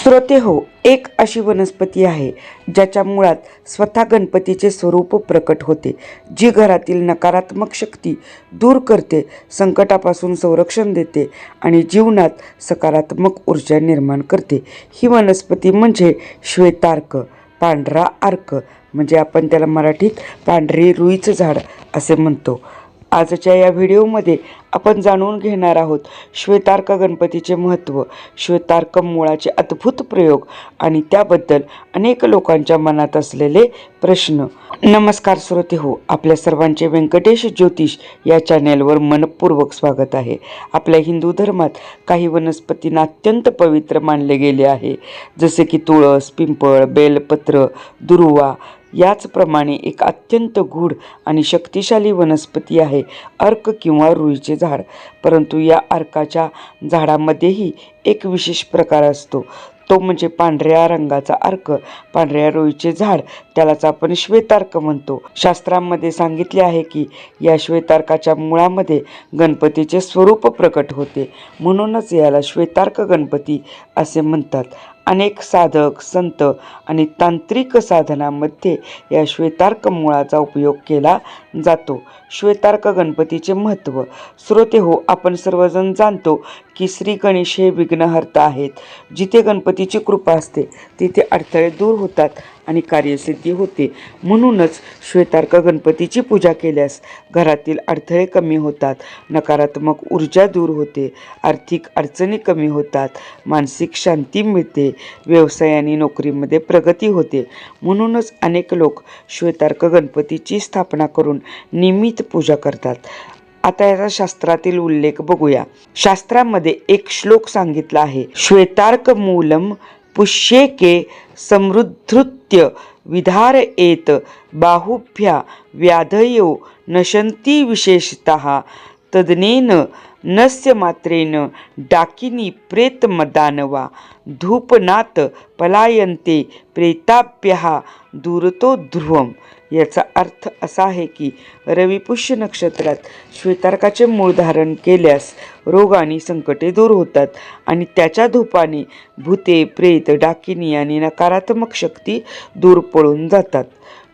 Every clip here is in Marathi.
श्रोते हो, एक अशी वनस्पती आहे ज्याच्या मुळात स्वतः गणपतीचे स्वरूप प्रकट होते, जी घरातील नकारात्मक शक्ती दूर करते, संकटापासून संरक्षण देते आणि जीवनात सकारात्मक ऊर्जा निर्माण करते. ही वनस्पती म्हणजे श्वेतार्क, पांढरा अर्क, म्हणजे आपण त्याला मराठीत पांढरी रुईचं झाड असे म्हणतो. आजच्या या व्हिडिओमध्ये आपण जाणून घेणार आहोत श्वेतार्क गणपतीचे महत्त्व, श्वेतार्क मुळाचे अद्भुत प्रयोग आणि त्याबद्दल अनेक लोकांच्या मनात असलेले प्रश्न. नमस्कार श्रोते हो, आपल्या सर्वांचे व्यंकटेश ज्योतिष या चॅनेलवर मनपूर्वक स्वागत आहे. आपल्या हिंदू धर्मात काही वनस्पतींना अत्यंत पवित्र मानले गेले आहे, जसे की तुळस, पिंपळ, बेलपत्र, दुर्वा. याचप्रमाणे एक अत्यंत गूढ आणि शक्तिशाली वनस्पती आहे अर्क किंवा रुईचे झाड. परंतु या अर्काच्या झाडामध्येही एक विशेष प्रकार असतो, तो म्हणजे पांढऱ्या रंगाचा अर्क, पांढऱ्या रुईचे झाड, त्यालाच आपण श्वेतार्क म्हणतो. शास्त्रांमध्ये सांगितले आहे की या श्वेतार्काच्या मुळामध्ये गणपतीचे स्वरूप प्रकट होते, म्हणूनच याला श्वेतार्क गणपती असे म्हणतात. अनेक साधक, संत आणि तांत्रिक साधनामध्ये या श्वेतार्क मुळाचा उपयोग केला जातो. श्वेतार्क गणपतीचे महत्त्व. श्रोते हो, आपण सर्वजण जाणतो की श्री गणेश हे विघ्नहर्ता आहेत. जिथे गणपतीची कृपा असते तिथे अडथळे दूर होतात आणि कार्यसिद्धी होते. म्हणूनच श्वेतार्क गणपतीची पूजा केल्यास घरातील अडथळे कमी होतात, नकारात्मक ऊर्जा दूर होते, आर्थिक अडचणी कमी होतात, मानसिक शांती मिळते, व्यवसाय आणि नोकरीमध्ये प्रगती होते. म्हणूनच अनेक लोक श्वेतार्क गणपतीची स्थापना करून नियमित पूजा करतात. आता याचा शास्त्रातील उल्लेख बघूया. शास्त्रामध्ये एक श्लोक सांगितला आहे, श्वेतार्क मूलम पुष्येके समृद्धृत्य विधारयेत बाहुभ्या व्याधयो नशन्ति विशेषतः तदनेन नस्य मात्रेन डाकिनी प्रेतमदानवा धूपनाथ पलायन्ते प्रेताभ्यः दूरतो ध्रुवम. याचा अर्थ असा आहे की रविपुष्य नक्षत्रात श्वेतार्काचे मूळ धारण केल्यास रोग आणि संकटे दूर होतात आणि त्याच्या धूपाने भूते, प्रेत, डाकिनी आणि नकारात्मक शक्ती दूर पळून जातात.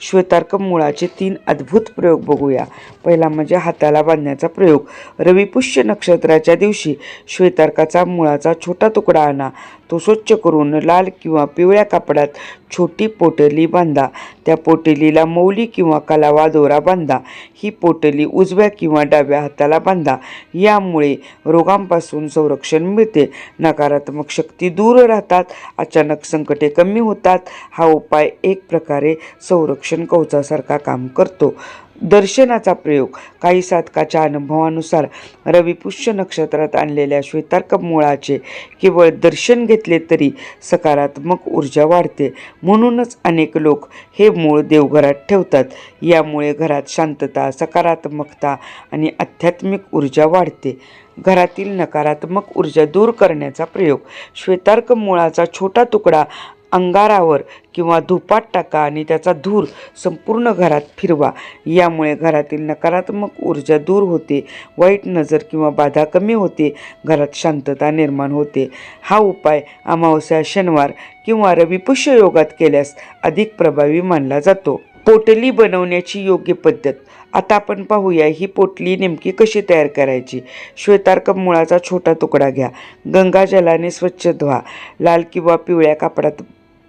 श्वेतार्क मुळाचे 3 अद्भुत प्रयोग बघूया. पहिला म्हणजे हाताला बांधण्याचा प्रयोग. रविपुष्य नक्षत्राच्या दिवशी श्वेतार्काचा मुळाचा छोटा तुकडा आणा. तो स्वच्छ करून लाल किंवा पिवळ्या कापडात छोटी पोटली बांधा. त्या पोटलीला मौली किंवा कलावा दोरा बांधा. ही पोटली उजव्या किंवा डाव्या हाताला बांधा. यामुळे रोगांपासून संरक्षण मिळते, नकारात्मक शक्ती दूर राहतात, अचानक संकटे कमी होतात. हा उपाय एक प्रकारे संरक्षण कवचासारखा काम करतो. दर्शनाचा प्रयोग. काही साधकाच्या अनुभवानुसार रविपुष्य नक्षत्रात आणलेल्या श्वेतार्क मुळाचे केवळ दर्शन घेतले तरी सकारात्मक ऊर्जा वाढते. म्हणूनच अनेक लोक हे मूळ देवघरात ठेवतात. यामुळे घरात शांतता, सकारात्मकता आणि आध्यात्मिक ऊर्जा वाढते. घरातील नकारात्मक ऊर्जा दूर करण्याचा प्रयोग. श्वेतार्क मुळाचा छोटा तुकडा अंगारावर किंवा धुपात टाका आणि त्याचा धूर संपूर्ण घरात फिरवा. यामुळे घरातील नकारात्मक ऊर्जा दूर होते, वाईट नजर किंवा बाधा कमी होते, घरात शांतता निर्माण होते. हा उपाय अमावस्या, शनिवार किंवा रविपुष्य योगात केल्यास अधिक प्रभावी मानला जातो. पोटली बनवण्याची योग्य पद्धत. आता आपण पाहूया ही पोटली नेमकी कशी तयार करायची. श्वेतार्क मुळाचा छोटा तुकडा घ्या. गंगाजलाने स्वच्छ धुवा. लाल किंवा पिवळ्या कापडात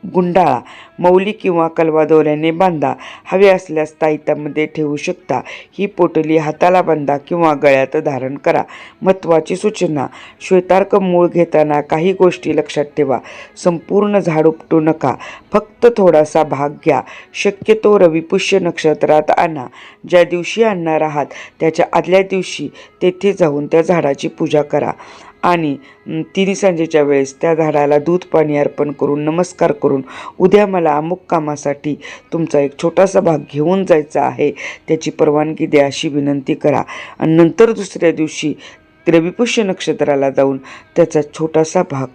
गुंडाळा. मौली किंवा कलवा दोऱ्याने बांधा. हवे असल्यास ताईतामध्ये ठेवू शकता. ही पोटली हाताला बांधा किंवा गळ्यात धारण करा. महत्त्वाची सूचना. श्वेतार्क मूळ घेताना काही गोष्टी लक्षात ठेवा. संपूर्ण झाड उपटू नका, फक्त थोडासा भाग घ्या. शक्यतो रविपुष्य नक्षत्रात आणा. ज्या दिवशी आणणार आहात त्याच्या आदल्या दिवशी तेथे जाऊन त्या झाडाची पूजा करा आणि 3 सांजेच्या वेळेस त्या झाडाला दूध पाणी अर्पण करून नमस्कार करून उद्या मला अमुक कामासाठी तुमचा एक छोटासा भाग घेऊन जायचा आहे, त्याची परवानगी द्या अशी विनंती करा. आणि नंतर दुसऱ्या दिवशी रविपुष्य नक्षत्राला जाऊन त्याचा छोटासा भाग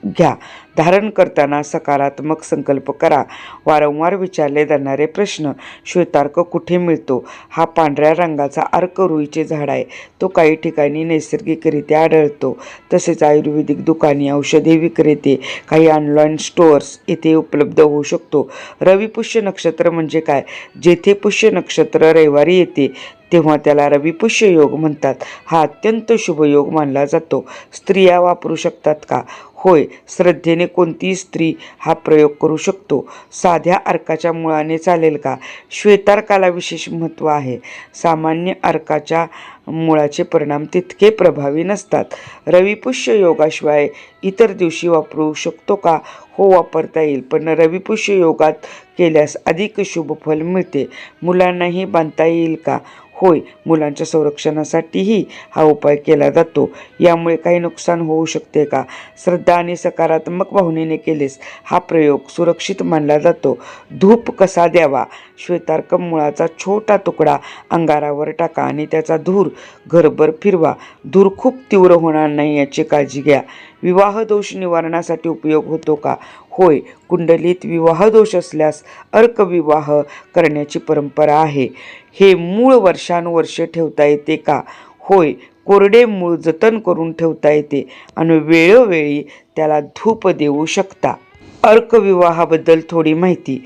घ्या. धारण करताना सकारात्मक संकल्प करा. वारंवार विचारले जाणारे प्रश्न. श्वेतार्क कुठे मिळतो? हा पांढऱ्या रंगाचा अर्क रुईचे झाड आहे. तो काही ठिकाणी नैसर्गिकरित्या आढळतो. तसेच आयुर्वेदिक दुकाने, औषधी विक्रेते, काही ऑनलाईन स्टोअर्स येथे उपलब्ध होऊ शकतो. रवी पुष्य नक्षत्र म्हणजे काय? जेथे पुष्य नक्षत्र रविवारी येते तेव्हा त्याला रविपुष्य योग म्हणतात. हा अत्यंत शुभ योग मानला जातो. स्त्रिया वापरू शकतात का? होय, श्रद्धेने कोणतीही स्त्री हा प्रयोग करू शकतो. साध्या अर्काच्या मुळाने चालेल का? श्वेतार्काला विशेष महत्त्व आहे. सामान्य अर्काच्या मुळाचे परिणाम तितके प्रभावी नसतात. रविपुष्य योगाशिवाय इतर दिवशी वापरू शकतो का? हो, वापरता येईल, पण रविपुष्य योगात केल्यास अधिक शुभ फल मिळते. मुलांनाही बांधता येईल का? होय, मुलांच्या संरक्षणासाठीही हा उपाय केला जातो. यामुळे काही नुकसान होऊ शकते का? श्रद्धा आणि सकारात्मक भावनेने केलेस हा प्रयोग सुरक्षित मानला जातो. धूप कसा द्यावा? श्वेतार्क मुळाचा छोटा तुकडा अंगारावर टाका आणि त्याचा धूर घरभर फिरवा. धूर खूप तीव्र होणार नाही याची काळजी घ्या. विवाह दोष निवारणासाठी उपयोग होतो का? होय, कुंडलीत विवाह दोष असल्यास अर्कविवाह करण्याची परंपरा आहे. हे मूळ वर्षानुवर्षे ठेवता येते का? होय, कोरडे मूळ जतन करून ठेवता येते आणि वेळोवेळी त्याला धूप देऊ शकता. अर्कविवाहाबद्दल थोडी माहिती.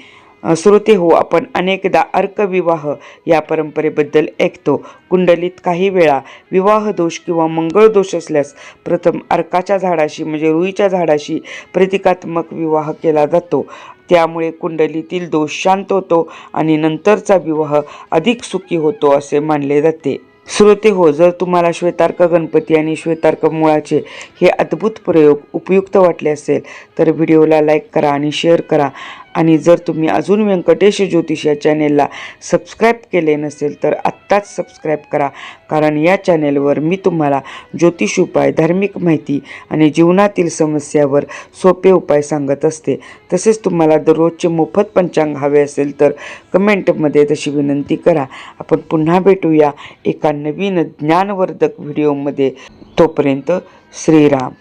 श्रोते हो, आपण अनेकदा अर्कविवाह या परंपरेबद्दल ऐकतो. कुंडलीत काही वेळा विवाह दोष किंवा मंगळ दोष असल्यास प्रथम अर्काच्या झाडाशी म्हणजे रुईच्या झाडाशी प्रतिकात्मक विवाह केला जातो. त्यामुळे कुंडलीतील दोष शांत होतो आणि नंतरचा विवाह अधिक सुखी होतो असे मानले जाते. श्रोते हो, जर तुम्हाला श्वेतार्क गणपती आणि श्वेतार्क मुळाचे हे अद्भुत प्रयोग उपयुक्त वाटले असेल तर व्हिडिओला लाईक करा आणि शेअर करा. आणि जर तुम्ही अजून व्यंकटेश ज्योतिष या चॅनेलला सबस्क्राईब केले नसेल तर आत्ताच सबस्क्राईब करा, कारण या चॅनेलवर मी तुम्हाला ज्योतिष उपाय, धार्मिक माहिती आणि जीवनातील समस्यावर सोपे उपाय सांगत असते. तसेच तुम्हाला दररोजचे मोफत पंचांग हवे असेल तर कमेंटमध्ये तशी विनंती करा. आपण पुन्हा भेटूया एका नवीन ज्ञानवर्धक व्हिडिओमध्ये. तोपर्यंत श्रीराम.